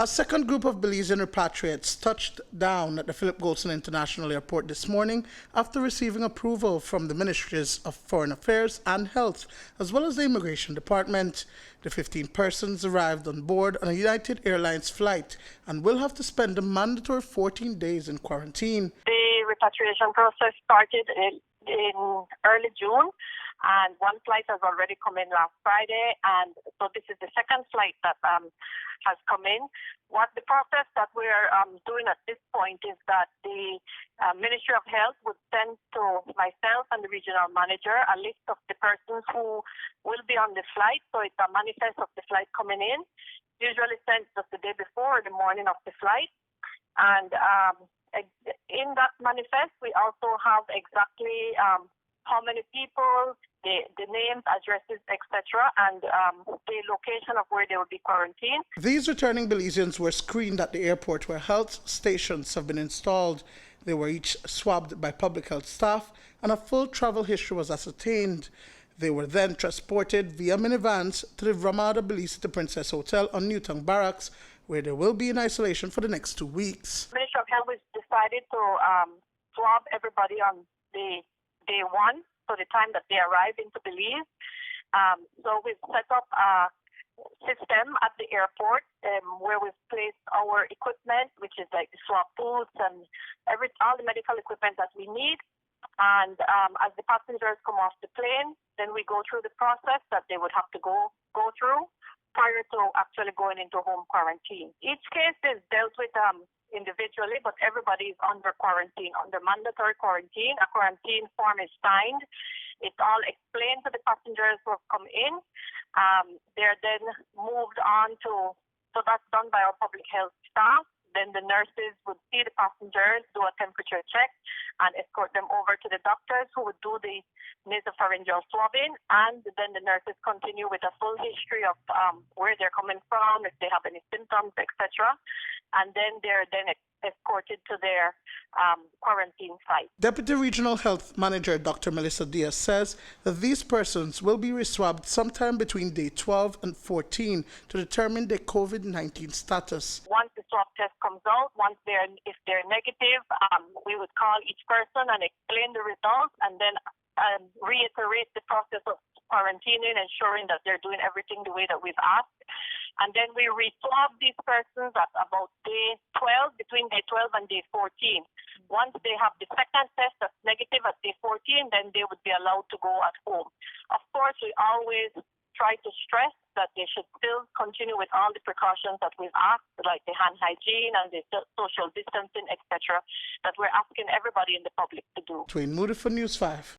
A second group of Belizean repatriates touched down at the Philip Goldson International Airport this morning after receiving approval from the Ministries of Foreign Affairs and Health, as well as the Immigration Department. The 15 persons arrived on board on a United Airlines flight and will have to spend a mandatory 14 days in quarantine. The repatriation process started in early June, and one flight has already come in last Friday, and so this is the second flight that has come in. What the process that we're doing at this point is that the Ministry of Health would send to myself and the regional manager a list of the persons who will be on the flight. So it's a manifest of the flight coming in, usually sent just the day before or the morning of the flight. And in that manifest, we also have exactly how many people, the names, addresses, etc., and the location of where they will be quarantined. These returning Belizeans were screened at the airport where health stations have been installed. They were each swabbed by public health staff and a full travel history was ascertained. They were then transported via minivans to the Ramada Belize City Princess Hotel on Newtown Barracks, where they will be in isolation for the next 2 weeks. The Ministry of Health has decided to swab everybody on the day one, so the time that they arrive into Belize. So we've set up a system at the airport where we've placed our equipment, which is like the swab booths and all the medical equipment that we need. And as the passengers come off the plane, then we go through the process that they would have to go through prior to actually going into home quarantine. Each case is dealt with individually, but everybody is under quarantine, under mandatory quarantine. A quarantine form is signed. It's all explained to the passengers who have come in. They're then moved on so that's done by our public health staff. Then the nurses would see the passengers, do a temperature check, and escort them over to the doctors who would do the nasopharyngeal swabbing. And then the nurses continue with a full history of where they're coming from, if they have any symptoms, etc. And then they're escorted to their quarantine site. Deputy Regional Health Manager Dr. Melissa Diaz says that these persons will be reswabbed sometime between day 12 and 14 to determine their COVID-19 status. Once the swab test comes out, if they're negative, we would call each person and explain the results and then reiterate the process of quarantining, ensuring that they're doing everything the way that we've asked. And then we re-swab these persons at about day 12, between day 12 and day 14. Once they have the second test that's negative at day 14, then they would be allowed to go at home. Of course, we always try to stress that they should still continue with all the precautions that we've asked, like the hand hygiene and the social distancing, etc., that we're asking everybody in the public to do. Duane, Moody for News 5.